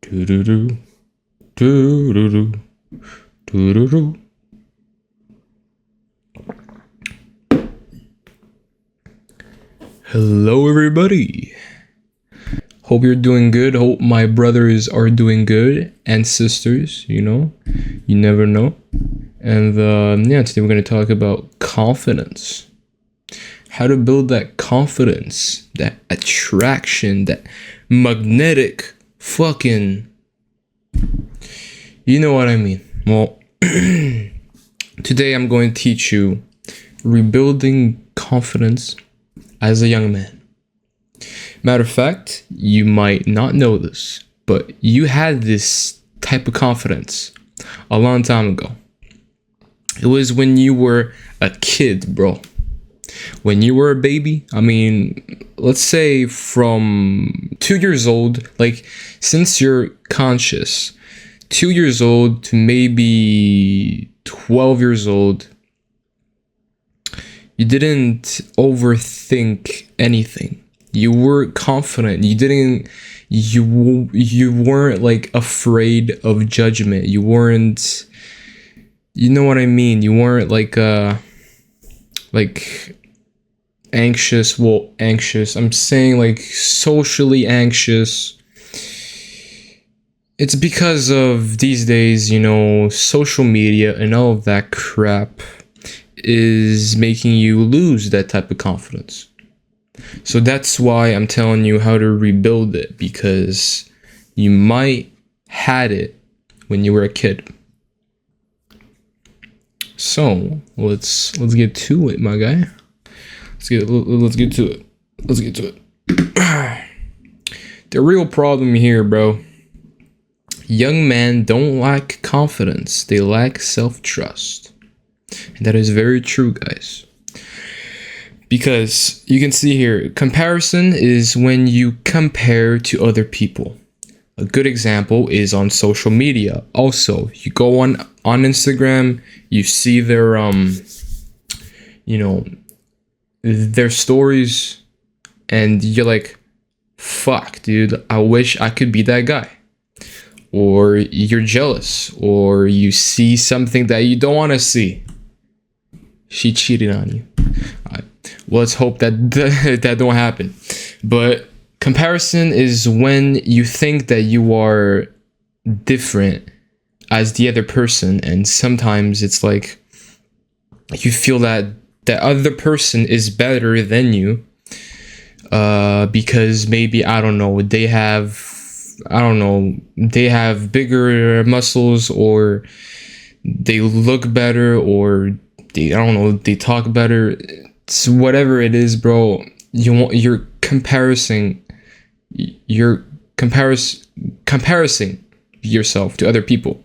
Do-do-do, do-do-do, do-do-do. Hello, everybody. Hope you're doing good. Hope my brothers are doing good and sisters. You never know. And today we're going to talk about confidence. How to build that confidence, that attraction, that magnetic fucking. You know what I mean. Well, today I'm going to teach you rebuilding confidence as a young man. Matter of fact, you might not know this, but you had this type of confidence a long time ago. It was when you were a kid, bro. When you were a baby, I mean, let's say from 2 years old, like since you're conscious, 2 years old to maybe 12 years old, you didn't overthink anything. You were confident. You weren't like afraid of judgment. You weren't, you know what I mean? You weren't like anxious. Well, anxious. I'm saying like socially anxious. It's because of these days, social media and all of that crap is making you lose that type of confidence. So that's why I'm telling you how to rebuild it, because you might had it when you were a kid. So let's get to it, my guy. Let's get to it. The real problem here, bro. Young men don't lack confidence. They lack self-trust. And that is very true, guys. Because you can see here, comparison is when you compare to other people. A good example is on social media. Also, you go on Instagram, you see their their stories, and you're like, fuck, dude, I wish I could be that guy. Or you're jealous, or you see something that you don't want to see. She cheated on you. Well, let's hope that don't happen. But comparison is when you think that you are different as the other person, and sometimes it's like you feel that the other person is better than you because maybe they have bigger muscles, or they look better, or they talk better. It's whatever it is, bro. You're comparing yourself to other people,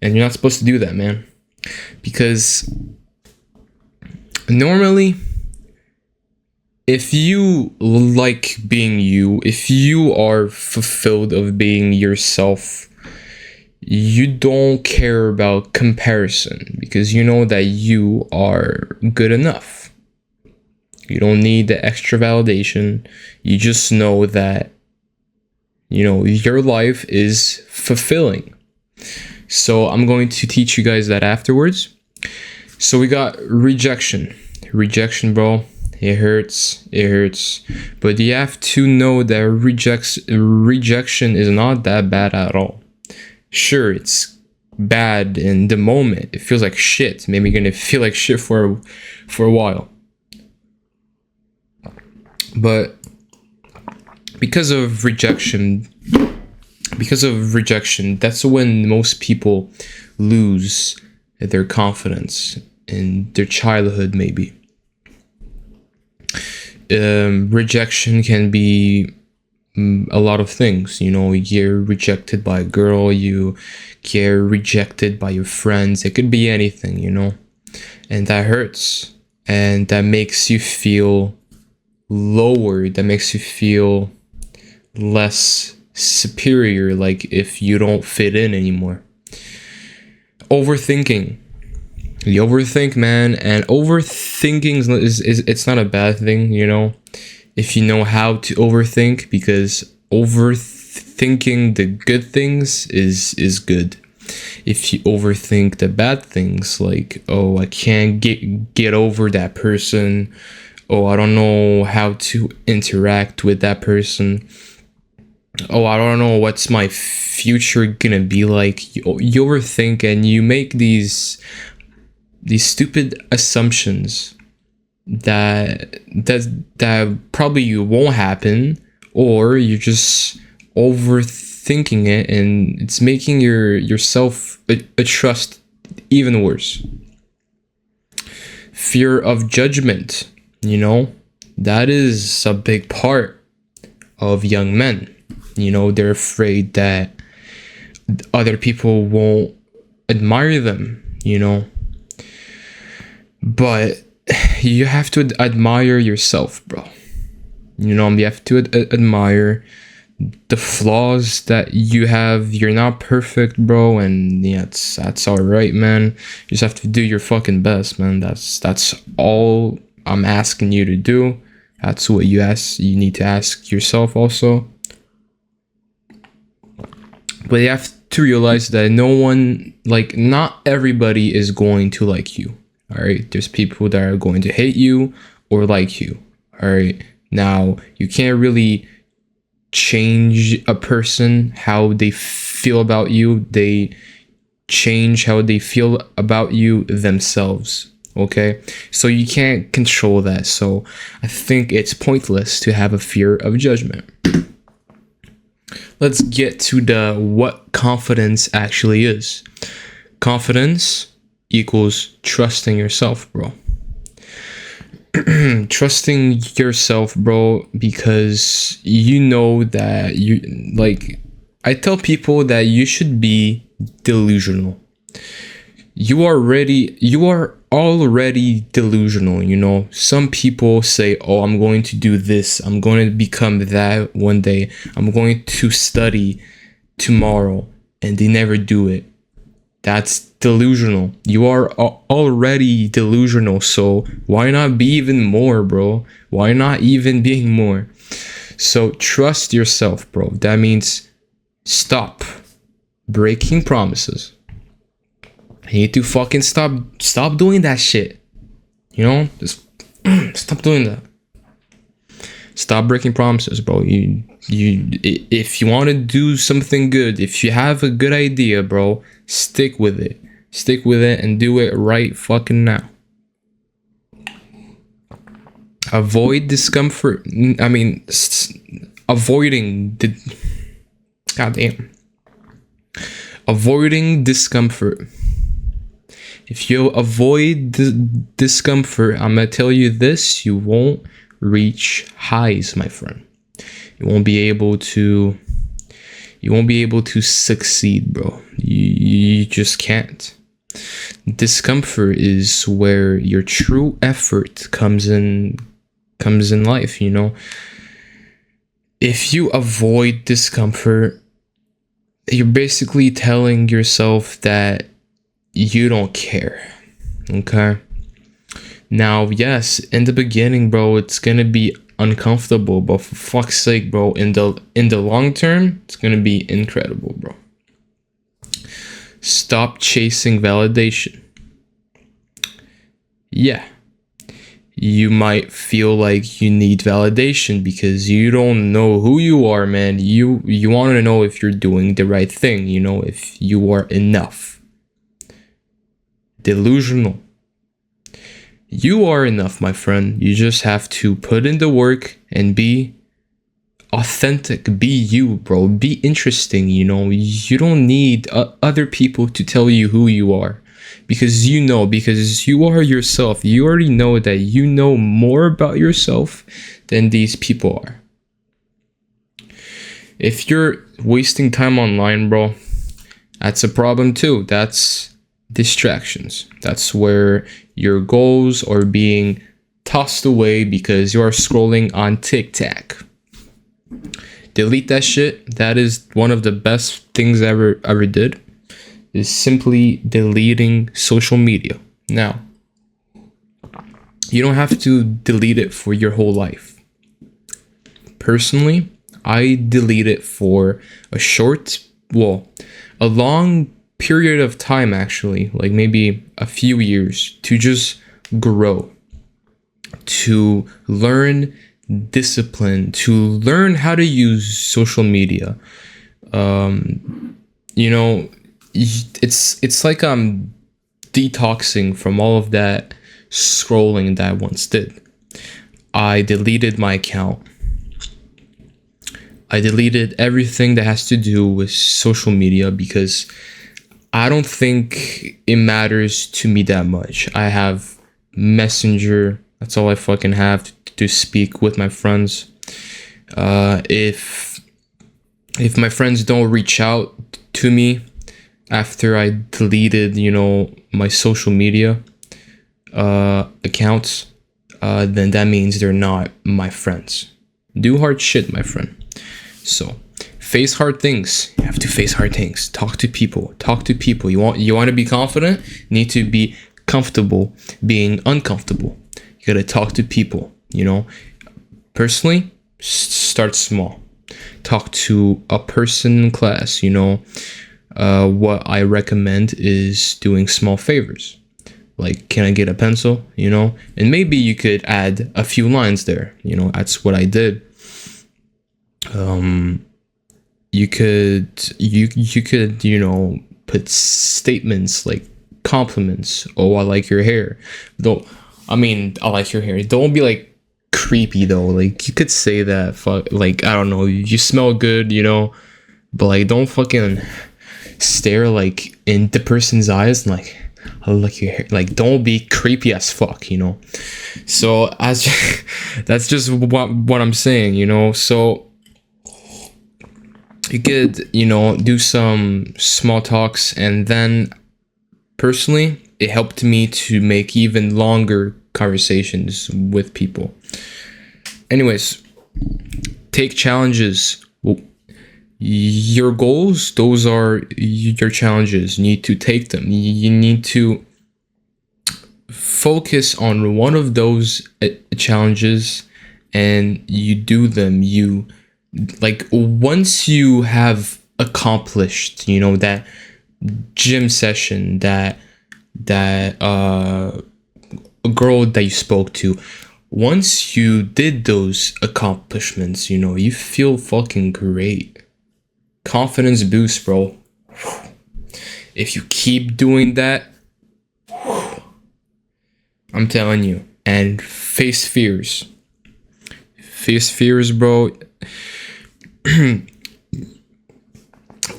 and you're not supposed to do that, man. Because normally, if you like being you, if you are fulfilled of being yourself, you don't care about comparison, because you know that you are good enough. You don't need the extra validation. You just know that, your life is fulfilling. So I'm going to teach you guys that afterwards. So we got rejection. Rejection, bro. It hurts. But you have to know that rejection is not that bad at all. Sure, it's bad in the moment. It feels like shit. Maybe you're gonna feel like shit for a while. But because of rejection, that's when most people lose their confidence in their childhood, maybe. Rejection can be a lot of things. You get rejected by a girl, you get rejected by your friends. It could be anything, and that hurts, and that makes you feel lower, that makes you feel less superior, like if you don't fit in anymore. Overthinking. You overthink, man, and overthinking is it's not a bad thing, if you know how to overthink, because thinking the good things is good. If you overthink the bad things, like, oh, I can't get over that person, oh, I don't know how to interact with that person, oh, I don't know what's my future gonna be like, you overthink and you make these stupid assumptions that probably won't happen, or you're just overthinking it, and it's making yourself a trust even worse. Fear of judgment, that is a big part of young men. They're afraid that other people won't admire them, but you have to admire yourself, bro. You have to admire the flaws that you have. You're not perfect, bro, and yeah, that's all right, man. You just have to do your fucking best, man. That's all I'm asking you to do. That's what you need to ask yourself also. But you have to realize that not everybody is going to like you. All right, there's people that are going to hate you or like you. All right, now you can't really change a person how they feel about you. They change how they feel about you themselves. Okay, so you can't control that. So I think it's pointless to have a fear of judgment. Let's get to what confidence actually is. Confidence equals trusting yourself, bro. Trusting yourself, bro, because that I tell people that you should be delusional. You are already delusional. Some people say, oh, I'm going to do this, I'm going to become that one day, I'm going to study tomorrow, and they never do it. That's delusional. You are already delusional, so why not be even more, bro? Why not even being more? So trust yourself, bro. That means stop breaking promises. You need to fucking stop doing that shit. Just stop doing that. Stop breaking promises, bro. If you want to do something good, if you have a good idea, bro, stick with it. Stick with it and do it right fucking now. Avoid discomfort. Avoiding discomfort. If you avoid discomfort, I'm gonna tell you this: you won't reach highs, my friend. You won't be able to succeed, bro. You just can't. Discomfort is where your true effort comes in life. If you avoid discomfort, you're basically telling yourself that you don't care. Okay? Now, yes, in the beginning, bro, it's gonna be uncomfortable, but for fuck's sake, bro, in the long term, it's gonna be incredible, bro. Stop chasing validation. Yeah, you might feel like you need validation because you don't know who you are, man. You want to know if you're doing the right thing, if you are enough. Delusional. You are enough, my friend. You just have to put in the work and be authentic. Be you, bro. Be interesting. You don't need other people to tell you who you are, because you are yourself. You already know that you know more about yourself than these people are. If you're wasting time online, bro, that's a problem too. That's distractions. That's where your goals are being tossed away because you are scrolling on TikTok. Delete that shit. That is one of the best things I ever did, is simply deleting social media. Now, you don't have to delete it for your whole life. Personally, I delete it for a a long period of time, actually, like maybe a few years, to just grow, to learn discipline, to learn how to use social media. You know, it's like I'm detoxing from all of that scrolling that I once did. I deleted my account. I deleted everything that has to do with social media because I don't think it matters to me that much. I have Messenger. That's all I fucking have to speak with my friends. If my friends don't reach out to me after I deleted, my social media accounts, then that means they're not my friends. Do hard shit, my friend. So face hard things. You have to face hard things. Talk to people. You want to be confident? You need to be comfortable being uncomfortable. You gotta talk to people. Personally, start small. Talk to a person in class. What I recommend is doing small favors. Like, can I get a pencil? And maybe you could add a few lines there. That's what I did. You could put statements like compliments. Oh, I like your hair. I like your hair. Don't be like creepy though. Like, you could say that, like, I don't know, you smell good, but like, don't fucking stare like in the person's eyes and like, I like your hair. Like, don't be creepy as fuck, So that's just what I'm saying, So you could, do some small talks, and then personally, it helped me to make even longer conversations with people. Anyways, take challenges. Your goals, those are your challenges. You need to take them. You need to focus on one of those challenges, and you do them. Once you have accomplished, that gym session, that a girl that you spoke to, once you did those accomplishments, you feel fucking great. Confidence boost, bro. If you keep doing that, I'm telling you. And face fears, bro.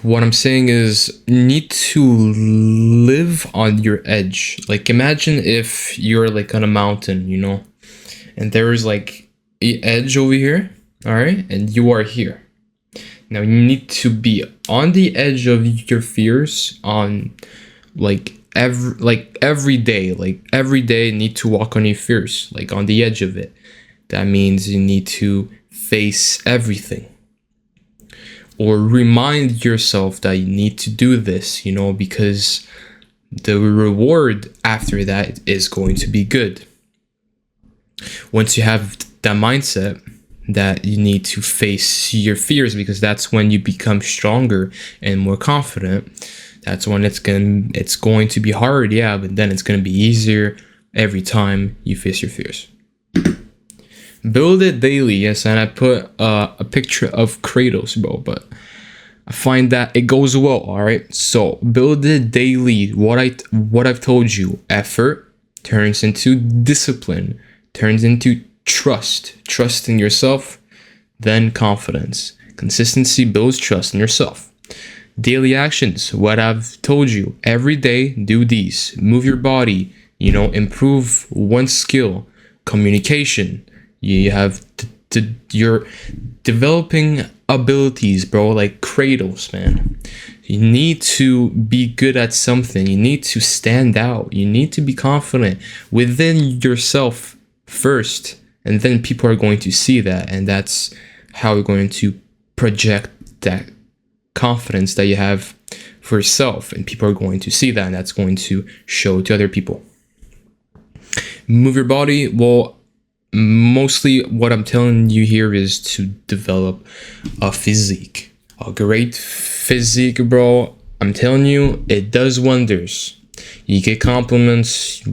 What I'm saying is, you need to live on your edge. Like, imagine if you're like on a mountain, and there is like an edge over here, all right, and you are here. Now you need to be on the edge of your fears on every day. Like, every day you need to walk on your fears, like on the edge of it. That means you need to face everything. Or remind yourself that you need to do this, because the reward after that is going to be good. Once you have that mindset that you need to face your fears, because that's when you become stronger and more confident. That's when it's going to be hard, yeah, but then it's going to be easier every time you face your fears. Build it daily, yes, and I put a picture of Kratos, bro, but I find that it goes well, all right? So build it daily. What I've told you, effort turns into discipline, turns into trust in yourself, then confidence. Consistency builds trust in yourself. Daily actions, what I've told you, every day do these. Move your body, improve one skill. Communication, you have you're developing abilities, bro, like Kratos, man. You need to be good at something. You need to stand out. You need to be confident within yourself first, and then people are going to see that, and that's how you're going to project that confidence that you have for yourself, and people are going to see that, and that's going to show to other people. Move your body. Well, mostly what I'm telling you here is to develop a physique, a great physique, bro. I'm telling you, it does wonders. You get compliments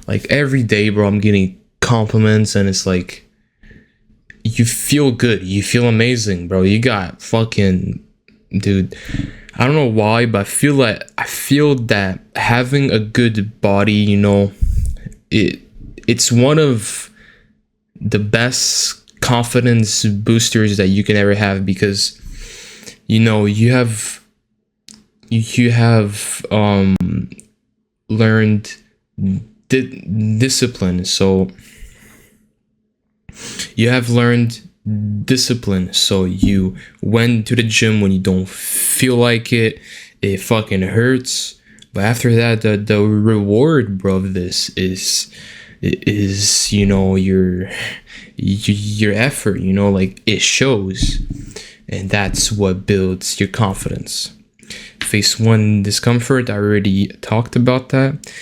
like every day, bro. I'm getting compliments, and it's like you feel good, you feel amazing, bro. You got fucking, dude, I don't know why, but I feel that having a good body, you know, it's one of the best confidence boosters that you can ever have, because you know you have learned discipline. So you have learned discipline, so you went to the gym when you don't feel like it fucking hurts, but after that, the reward, bro, of this is you know your effort, you know, like it shows, and that's what builds your confidence. Phase one, discomfort, I already talked about that.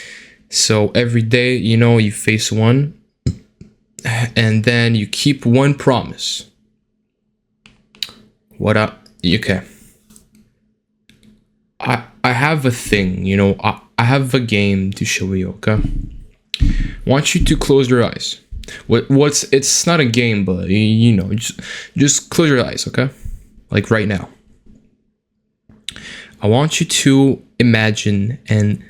So every day, you know, you face one, and then you keep one promise. What up? Okay. I have a thing, you know, I have a game to show you, okay? I want you to close your eyes. What's it's not a game, but you know, just close your eyes, okay? Like right now. I want you to imagine and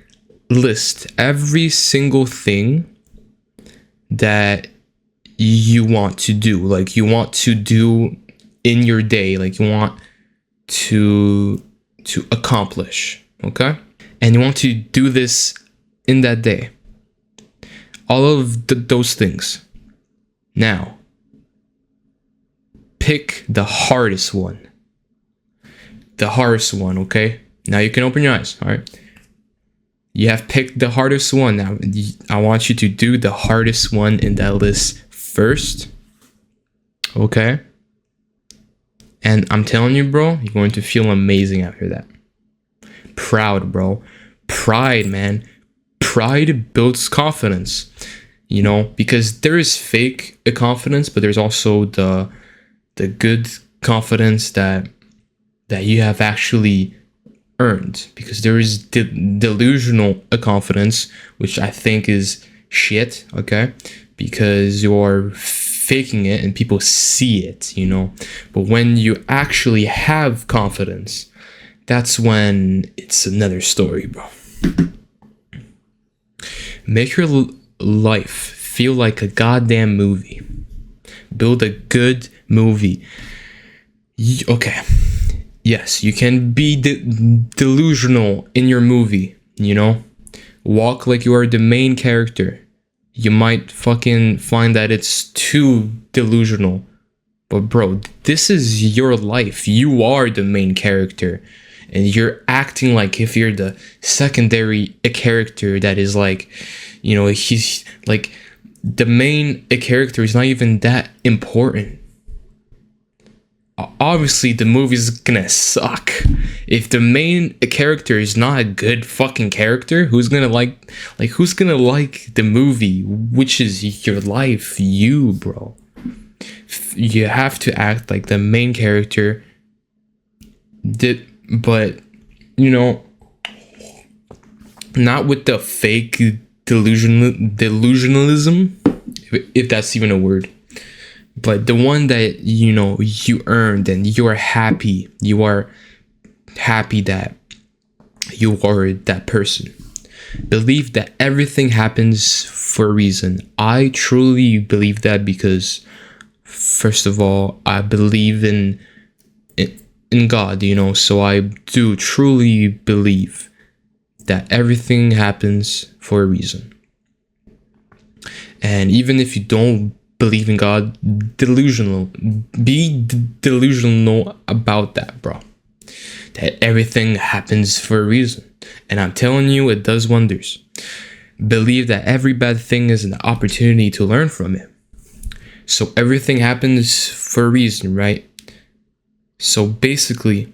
list every single thing that you want to do, like you want to do in your day, like you want to accomplish, okay? And you want to do this in that day. All of those things. Now, pick the hardest one. The hardest one, okay? Now you can open your eyes, all right? You have picked the hardest one. Now, I want you to do the hardest one in that list first, okay? And I'm telling you, bro, you're going to feel amazing after that. Proud, bro. Pride, man. Pride builds confidence, you know, because there is fake confidence, but there's also the good confidence that you have actually earned, because there is delusional confidence, which I think is shit, okay? Because you're faking it and people see it, you know. But when you actually have confidence, that's when it's another story, bro. Make your life feel like a goddamn movie. Build a good movie. Okay. Yes, you can be delusional in your movie, you know? Walk like you are the main character. You might fucking find that it's too delusional. But bro, this is your life. You are the main character. And you're acting like if you're the secondary character that is like, you know, he's like the main character is not even that important. Obviously the movie's gonna suck. If the main character is not a good fucking character, who's gonna like the movie, which is your life, you, bro? You have to act like the main character did, but you know, not with the fake delusionalism, if that's even a word, but the one that, you know, you earned, and you are happy that you are that person. Believe that everything happens for a reason. I truly believe that, because first of all, I believe in God, you know, so I do truly believe that everything happens for a reason. And even if you don't believe in God, be delusional about that, bro. That everything happens for a reason. And I'm telling you, it does wonders. Believe that every bad thing is an opportunity to learn from it. So everything happens for a reason, right? So basically,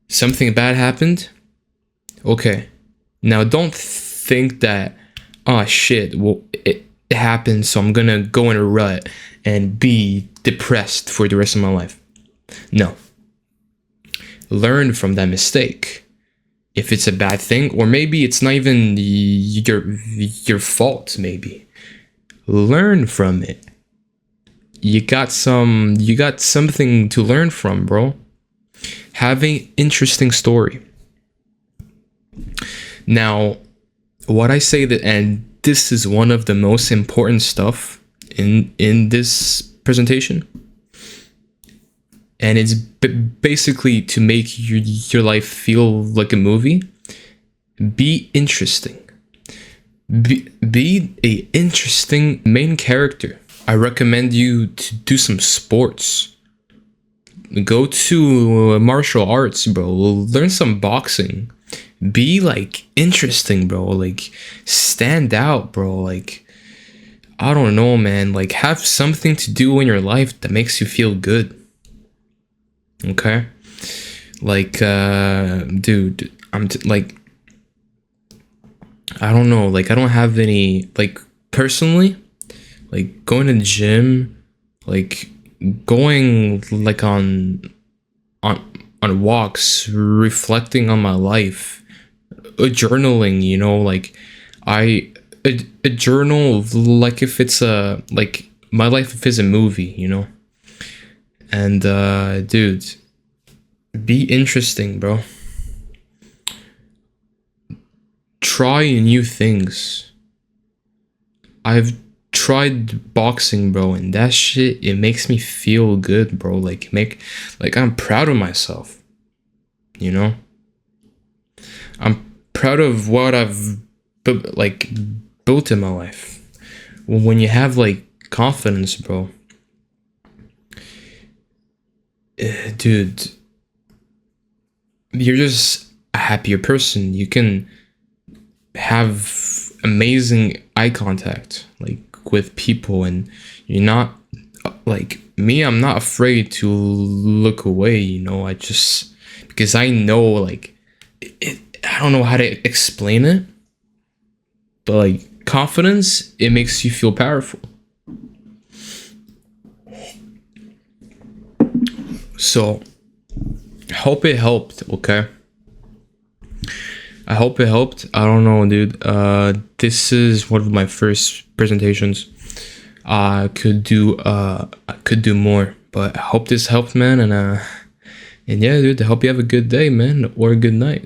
something bad happened. Okay. Now don't think that, oh shit, well, it happened, so I'm gonna go in a rut and be depressed for the rest of my life. No. Learn from that mistake. If it's a bad thing, or maybe it's not even your fault, maybe. Learn from it. You got something to learn from, bro. Have an interesting story. Now, what I say that, and this is one of the most important stuff in this presentation, and it's basically to make your life feel like a movie. Be interesting. Be a interesting main character. I recommend you to do some sports. Go to martial arts, bro. Learn some boxing. Be like interesting, bro. Like stand out, bro. Like I don't know, man. Like have something to do in your life that makes you feel good. Okay? Like dude, like I don't know, like I don't have any, like personally, like going to the gym, like going like on walks, reflecting on my life, journaling, you know, like a journal, like if it's a, like my life if it's a movie, you know. And dude, be interesting, bro. Try new things. I've tried boxing, bro, and that shit, it makes me feel good, bro. Like I'm proud of myself. You know? I'm proud of what I've like built in my life. When you have like confidence, bro, dude, you're just a happier person. You can have amazing eye contact, like with people, and you're not like me. I'm not afraid to look away, you know. I just, because I know, like I don't know how to explain it, but like confidence, it makes you feel powerful. So hope it helped. Okay, I hope it helped. I don't know, dude. This is one of my first presentations. I could do more, but I hope this helped, man. And yeah, dude, I hope you have a good day, man, or a good night.